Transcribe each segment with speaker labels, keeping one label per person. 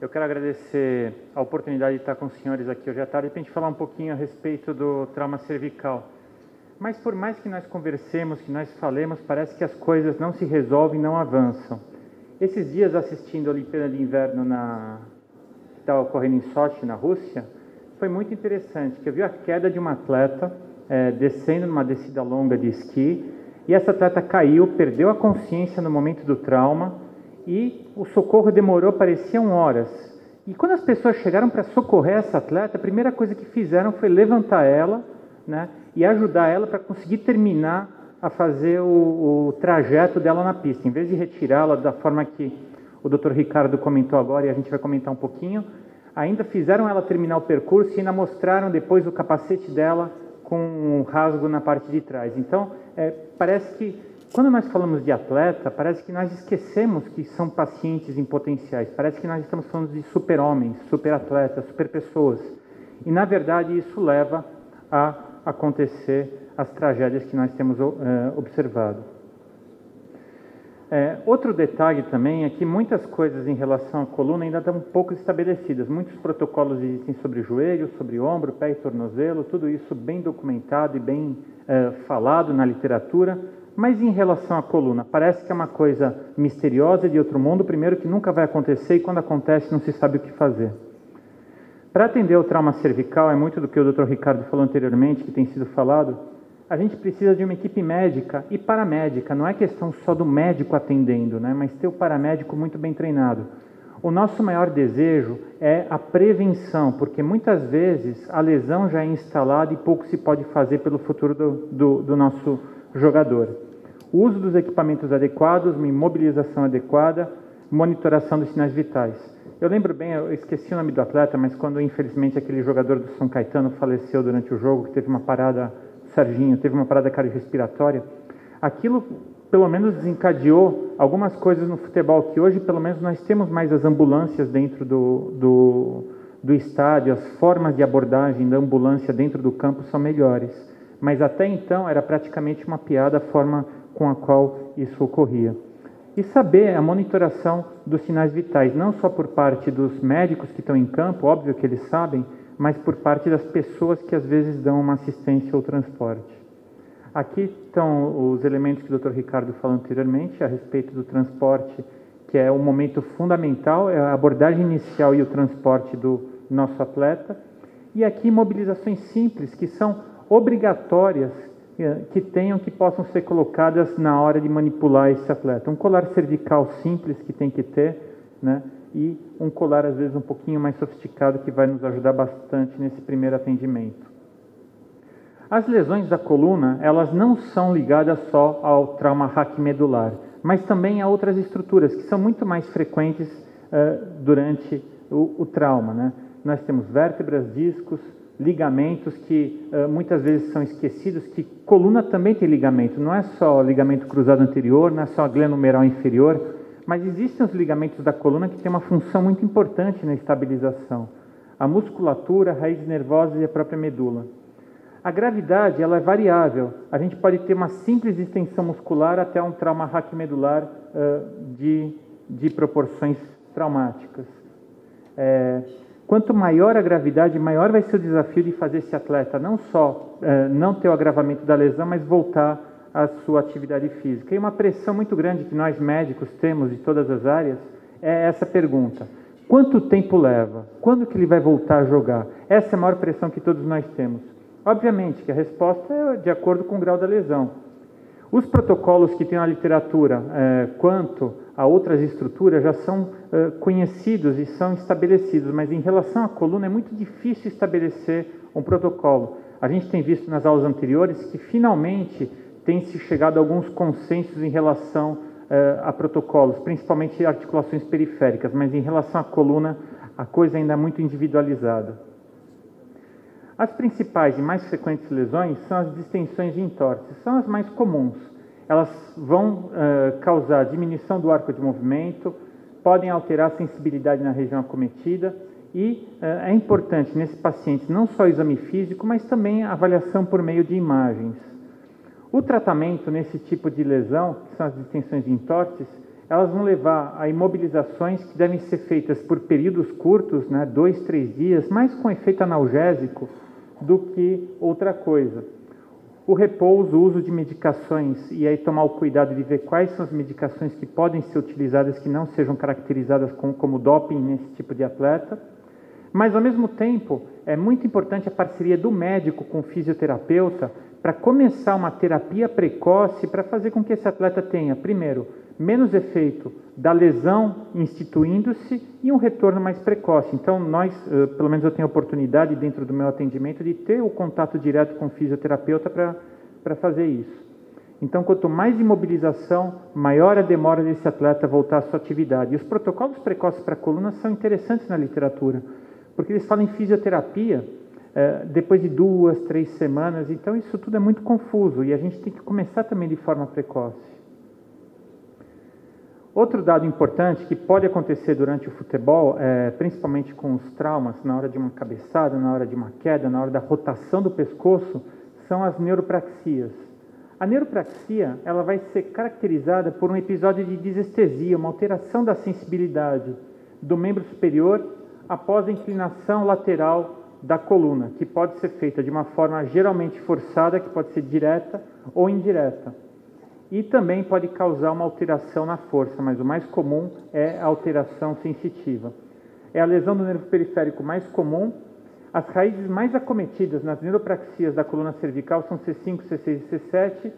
Speaker 1: Eu quero agradecer a oportunidade de estar com os senhores aqui hoje à tarde para a gente falar um pouquinho a respeito do trauma cervical. Mas por mais que nós conversemos, que nós falemos, parece que as coisas não se resolvem, não avançam. Esses dias, assistindo a Olimpíada de Inverno que estava ocorrendo em Sochi, na Rússia, foi muito interessante, que eu vi a queda de uma atleta descendo numa descida longa de esqui, e essa atleta caiu, perdeu a consciência no momento do trauma, e o socorro demorou, pareciam horas. E quando as pessoas chegaram para socorrer essa atleta, a primeira coisa que fizeram foi levantar ela, né, e ajudar ela para conseguir terminar a fazer o trajeto dela na pista. Em vez de retirá-la da forma que o Dr. Ricardo comentou agora, e a gente vai comentar um pouquinho, ainda fizeram ela terminar o percurso e ainda mostraram depois o capacete dela com um rasgo na parte de trás. Então, parece que, quando nós falamos de atleta, parece que nós esquecemos que são pacientes em potenciais. Parece que nós estamos falando de super-homens, super-atletas, super-pessoas. E, na verdade, isso leva a acontecer as tragédias que nós temos observado. Outro detalhe também é que muitas coisas em relação à coluna ainda estão um pouco estabelecidas. Muitos protocolos existem sobre joelho, sobre ombro, pé e tornozelo, tudo isso bem documentado e bem falado na literatura. Mas em relação à coluna, parece que é uma coisa misteriosa de outro mundo, primeiro que nunca vai acontecer e quando acontece não se sabe o que fazer. Para atender o trauma cervical, é muito do que o Dr. Ricardo falou anteriormente, que tem sido falado, a gente precisa de uma equipe médica e paramédica. Não é questão só do médico atendendo, né? Mas ter o paramédico muito bem treinado. O nosso maior desejo é a prevenção, porque muitas vezes a lesão já é instalada e pouco se pode fazer pelo futuro do nosso jogador. O uso dos equipamentos adequados, uma imobilização adequada, monitoração dos sinais vitais. Eu lembro bem, eu esqueci o nome do atleta, mas quando infelizmente aquele jogador do São Caetano faleceu durante o jogo, que teve uma parada, Serginho, teve uma parada cardiorrespiratória, aquilo pelo menos desencadeou algumas coisas no futebol, que hoje pelo menos nós temos mais as ambulâncias dentro do estádio, as formas de abordagem da ambulância dentro do campo são melhores. Mas até então era praticamente uma piada a forma com a qual isso ocorria. E saber a monitoração dos sinais vitais, não só por parte dos médicos que estão em campo, óbvio que eles sabem, mas por parte das pessoas que às vezes dão uma assistência ou transporte. Aqui estão os elementos que o Dr. Ricardo falou anteriormente a respeito do transporte, que é um momento fundamental, é a abordagem inicial e o transporte do nosso atleta. E aqui mobilizações simples, que são obrigatórias, que possam ser colocadas na hora de manipular esse atleta. Um colar cervical simples que tem que ter, né? E um colar, às vezes, um pouquinho mais sofisticado, que vai nos ajudar bastante nesse primeiro atendimento. As lesões da coluna, elas não são ligadas só ao trauma raquimedular, mas também a outras estruturas, que são muito mais frequentes durante o trauma, né? Nós temos vértebras, discos, ligamentos que muitas vezes são esquecidos, que coluna também tem ligamento, não é só ligamento cruzado anterior, não é só a glenohumeral inferior, mas existem os ligamentos da coluna que têm uma função muito importante na estabilização. A musculatura, a raiz nervosa e a própria medula. A gravidade, ela é variável. A gente pode ter uma simples extensão muscular até um trauma raquimedular de proporções traumáticas. Quanto maior a gravidade, maior vai ser o desafio de fazer esse atleta não só não ter o agravamento da lesão, mas voltar à sua atividade física. E uma pressão muito grande que nós médicos temos de todas as áreas é essa pergunta: quanto tempo leva? Quando que ele vai voltar a jogar? Essa é a maior pressão que todos nós temos. Obviamente que a resposta é de acordo com o grau da lesão. Os protocolos que tem na literatura quanto a outras estruturas já são conhecidos e são estabelecidos, mas em relação à coluna é muito difícil estabelecer um protocolo. A gente tem visto nas aulas anteriores que finalmente tem se chegado a alguns consensos em relação a protocolos, principalmente articulações periféricas, mas em relação à coluna a coisa ainda é muito individualizada. As principais e mais frequentes lesões são as distensões de entorse, são as mais comuns. Elas vão causar diminuição do arco de movimento, podem alterar a sensibilidade na região acometida e é importante nesse paciente não só o exame físico, mas também a avaliação por meio de imagens. O tratamento nesse tipo de lesão, que são as distensões de entorses, elas vão levar a imobilizações que devem ser feitas por períodos curtos, né, 2, 3 dias, mais com efeito analgésico do que outra coisa. O repouso, o uso de medicações, e aí tomar o cuidado de ver quais são as medicações que podem ser utilizadas, que não sejam caracterizadas como doping nesse tipo de atleta. Mas, ao mesmo tempo, é muito importante a parceria do médico com o fisioterapeuta para começar uma terapia precoce para fazer com que esse atleta tenha, primeiro, menos efeito da lesão instituindo-se e um retorno mais precoce. Então, pelo menos eu tenho a oportunidade dentro do meu atendimento de ter o contato direto com o fisioterapeuta para fazer isso. Então, quanto mais imobilização, maior a demora desse atleta voltar à sua atividade. E os protocolos precoces para a coluna são interessantes na literatura, porque eles falam em fisioterapia depois de 2, 3 semanas. Então, isso tudo é muito confuso e a gente tem que começar também de forma precoce. Outro dado importante que pode acontecer durante o futebol, principalmente com os traumas, na hora de uma cabeçada, na hora de uma queda, na hora da rotação do pescoço, são as neuropraxias. A neuropraxia ela vai ser caracterizada por um episódio de disestesia, uma alteração da sensibilidade do membro superior após a inclinação lateral da coluna, que pode ser feita de uma forma geralmente forçada, que pode ser direta ou indireta. E também pode causar uma alteração na força, mas o mais comum é a alteração sensitiva. É a lesão do nervo periférico mais comum. As raízes mais acometidas nas neuropraxias da coluna cervical são C5, C6 e C7,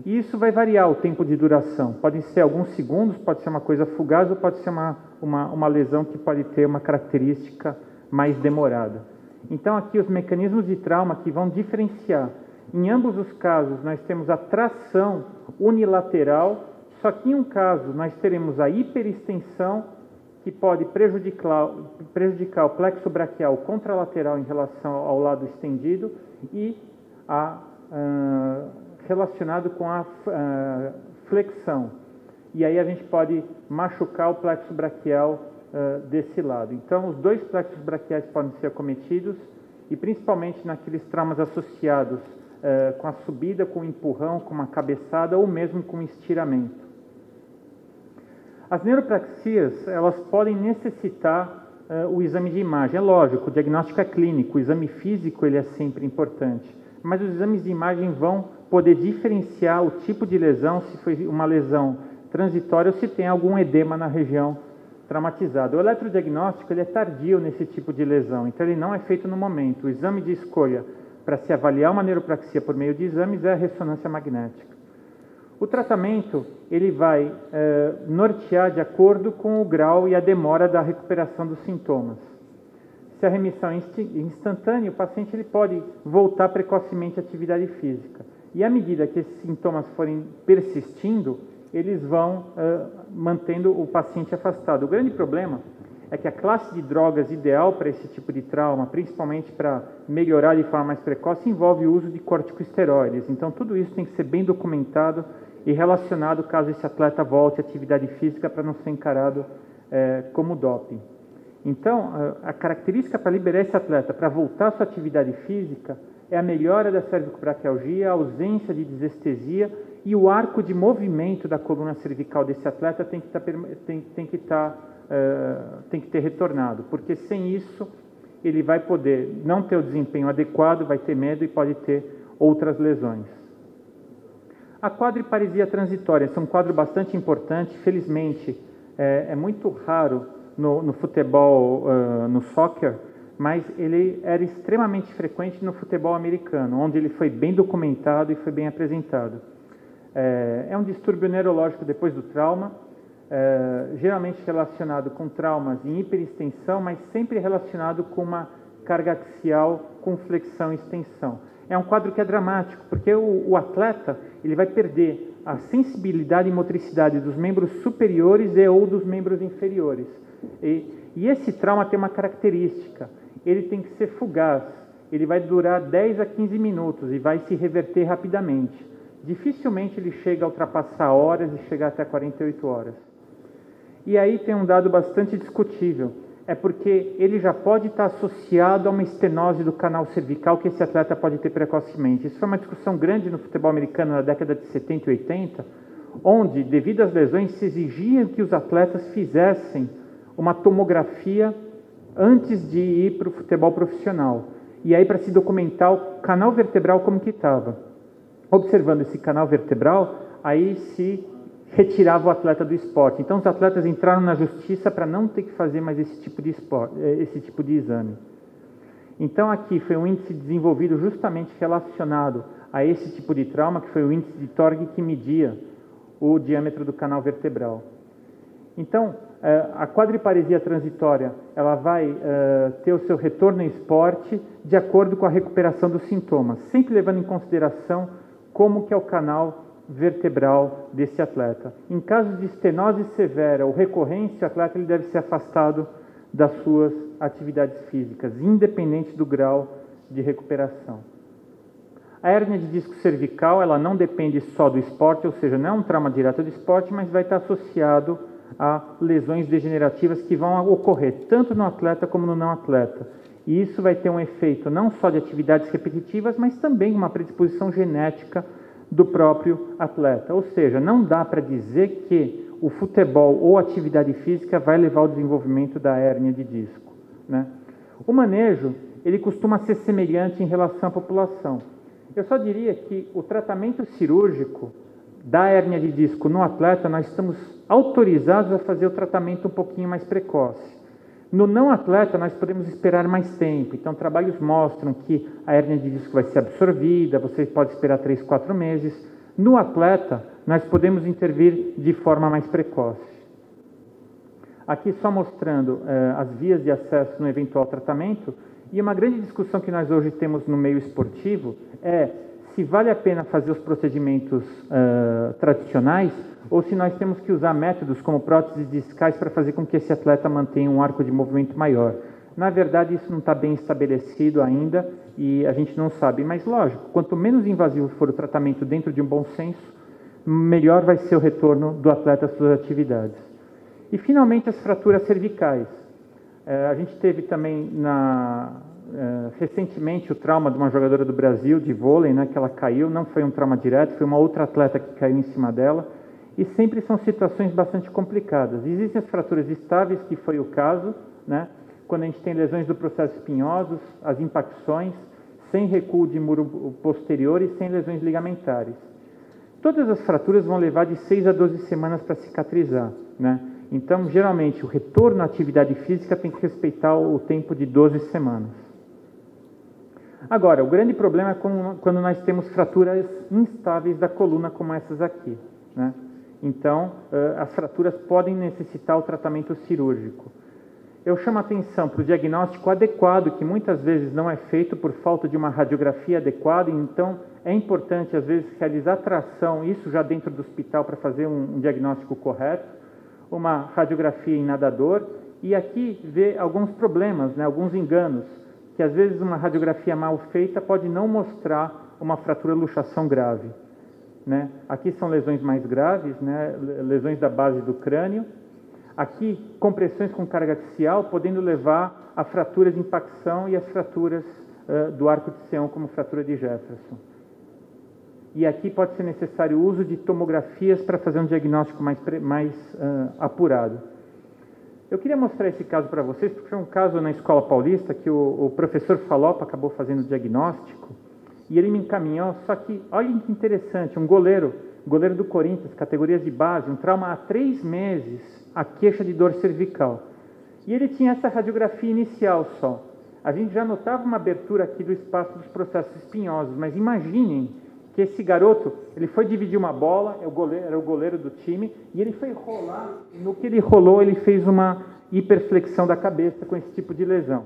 Speaker 1: e isso vai variar o tempo de duração. Podem ser alguns segundos, pode ser uma coisa fugaz ou pode ser uma lesão que pode ter uma característica mais demorada. Então, aqui os mecanismos de trauma que vão diferenciar. Em ambos os casos, nós temos a tração unilateral, só que em um caso nós teremos a hiperextensão, que pode prejudicar o plexo braquial contralateral em relação ao lado estendido e relacionado com a flexão. E aí a gente pode machucar o plexo braquial desse lado. Então, os dois plexos braquiais podem ser acometidos e principalmente naqueles traumas associados com a subida, com o empurrão, com uma cabeçada ou mesmo com estiramento. As neuropraxias, elas podem necessitar o exame de imagem. É lógico, o diagnóstico é clínico, o exame físico ele é sempre importante, mas os exames de imagem vão poder diferenciar o tipo de lesão, se foi uma lesão transitória ou se tem algum edema na região traumatizada. O eletrodiagnóstico ele é tardio nesse tipo de lesão, então ele não é feito no momento. O exame de escolha para se avaliar uma neuropraxia por meio de exames é a ressonância magnética. O tratamento ele vai nortear de acordo com o grau e a demora da recuperação dos sintomas. Se a remissão é instantânea, o paciente ele pode voltar precocemente à atividade física. E à medida que esses sintomas forem persistindo, eles vão mantendo o paciente afastado. O grande problema é que a classe de drogas ideal para esse tipo de trauma, principalmente para melhorar de forma mais precoce, envolve o uso de corticosteroides. Então, tudo isso tem que ser bem documentado e relacionado caso esse atleta volte à atividade física para não ser encarado como doping. Então, a característica para liberar esse atleta para voltar à sua atividade física é a melhora da cervicobraquialgia, a ausência de disestesia e o arco de movimento da coluna cervical desse atleta tem que ter retornado, porque sem isso ele vai poder não ter o desempenho adequado, vai ter medo e pode ter outras lesões. A quadriparesia transitória, esse é um quadro bastante importante, felizmente é muito raro no futebol, no soccer, mas ele era extremamente frequente no futebol americano, onde ele foi bem documentado e foi bem apresentado. É um distúrbio neurológico depois do trauma, geralmente relacionado com traumas em hiperextensão, mas sempre relacionado com uma carga axial com flexão e extensão. É um quadro que é dramático, porque o atleta ele vai perder a sensibilidade e motricidade dos membros superiores e ou dos membros inferiores. E esse trauma tem uma característica, ele tem que ser fugaz, ele vai durar 10 a 15 minutos e vai se reverter rapidamente. Dificilmente ele chega a ultrapassar horas e chegar até 48 horas. E aí tem um dado bastante discutível, é porque ele já pode estar associado a uma estenose do canal cervical que esse atleta pode ter precocemente. Isso foi uma discussão grande no futebol americano na década de 70 e 80, onde, devido às lesões, se exigia que os atletas fizessem uma tomografia antes de ir para o futebol profissional. E aí, para se documentar o canal vertebral como que estava. Observando esse canal vertebral, aí se retirava o atleta do esporte. Então, os atletas entraram na justiça para não ter que fazer mais esse tipo de exame. Então, aqui foi um índice desenvolvido justamente relacionado a esse tipo de trauma, que foi o índice de Torg, que media o diâmetro do canal vertebral. Então, a quadriparesia transitória, ela vai ter o seu retorno ao esporte de acordo com a recuperação dos sintomas, sempre levando em consideração como que é o canal vertebral desse atleta. Em caso de estenose severa ou recorrência, o atleta ele deve ser afastado das suas atividades físicas, independente do grau de recuperação. A hérnia de disco cervical, ela não depende só do esporte, ou seja, não é um trauma direto do esporte, mas vai estar associado a lesões degenerativas que vão ocorrer tanto no atleta como no não atleta. E isso vai ter um efeito não só de atividades repetitivas, mas também uma predisposição genética do próprio atleta. Ou seja, não dá para dizer que o futebol ou atividade física vai levar ao desenvolvimento da hérnia de disco, né? O manejo, ele costuma ser semelhante em relação à população. Eu só diria que o tratamento cirúrgico da hérnia de disco no atleta, nós estamos autorizados a fazer o tratamento um pouquinho mais precoce. No não atleta, nós podemos esperar mais tempo. Então, trabalhos mostram que a hérnia de disco vai ser absorvida, você pode esperar 3, 4 meses. No atleta, nós podemos intervir de forma mais precoce. Aqui só mostrando as vias de acesso no eventual tratamento. E uma grande discussão que nós hoje temos no meio esportivo é se vale a pena fazer os procedimentos tradicionais ou se nós temos que usar métodos como próteses discais para fazer com que esse atleta mantenha um arco de movimento maior. Na verdade, isso não está bem estabelecido ainda e a gente não sabe. Mas, lógico, quanto menos invasivo for o tratamento dentro de um bom senso, melhor vai ser o retorno do atleta às suas atividades. E, finalmente, as fraturas cervicais. A gente teve também recentemente o trauma de uma jogadora do Brasil de vôlei, né, que ela caiu, não foi um trauma direto, foi uma outra atleta que caiu em cima dela, e sempre são situações bastante complicadas. Existem as fraturas estáveis, que foi o caso, né, quando a gente tem lesões do processo espinhosos, as impacções, sem recuo de muro posterior e sem lesões ligamentares. Todas as fraturas vão levar de 6 a 12 semanas para cicatrizar, né? Então, geralmente, o retorno à atividade física tem que respeitar o tempo de 12 semanas. Agora, o grande problema é quando nós temos fraturas instáveis da coluna, como essas aqui, né? Então, as fraturas podem necessitar o tratamento cirúrgico. Eu chamo a atenção para o diagnóstico adequado, que muitas vezes não é feito por falta de uma radiografia adequada, então é importante, às vezes, realizar tração, isso já dentro do hospital, para fazer um diagnóstico correto, uma radiografia em nadador, e aqui ver alguns problemas, né, alguns enganos, que às vezes uma radiografia mal feita pode não mostrar uma fratura luxação grave, né? Aqui são lesões mais graves, né, lesões da base do crânio. Aqui, compressões com carga axial, podendo levar a fraturas de impacção e as fraturas do arco de Sião, como fratura de Jefferson. E aqui pode ser necessário o uso de tomografias para fazer um diagnóstico mais apurado. Eu queria mostrar esse caso para vocês, porque foi um caso na Escola Paulista que o professor Falopa acabou fazendo o diagnóstico e ele me encaminhou, só que, olha que interessante, um goleiro do Corinthians, categorias de base, um trauma há 3 meses, a queixa de dor cervical. E ele tinha essa radiografia inicial só. A gente já notava uma abertura aqui do espaço dos processos espinhosos, mas imaginem que esse garoto, ele foi dividir uma bola, era o goleiro do time, e ele foi rolar, e no que ele rolou, ele fez uma hiperflexão da cabeça com esse tipo de lesão.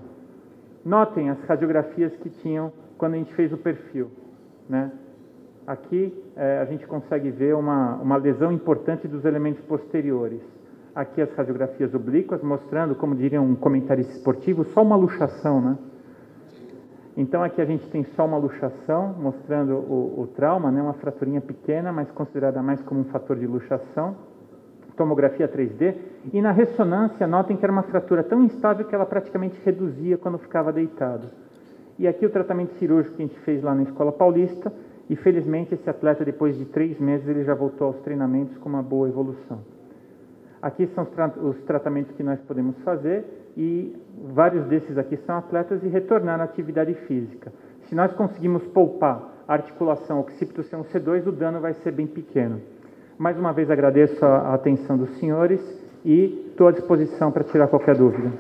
Speaker 1: Notem as radiografias que tinham quando a gente fez o perfil, né? Aqui a gente consegue ver uma lesão importante dos elementos posteriores. Aqui as radiografias oblíquas, mostrando, como diria um comentarista esportivo, só uma luxação, né? Então, aqui a gente tem só uma luxação, mostrando o trauma, né? Uma fraturinha pequena, mas considerada mais como um fator de luxação. Tomografia 3D. E na ressonância, notem que era uma fratura tão instável que ela praticamente reduzia quando ficava deitado. E aqui o tratamento cirúrgico que a gente fez lá na Escola Paulista. E felizmente esse atleta, depois de 3 meses, ele já voltou aos treinamentos com uma boa evolução. Aqui são os tratamentos que nós podemos fazer e vários desses aqui são atletas e retornar à atividade física. Se nós conseguimos poupar a articulação occipito C1-C2, o dano vai ser bem pequeno. Mais uma vez agradeço a atenção dos senhores e estou à disposição para tirar qualquer dúvida.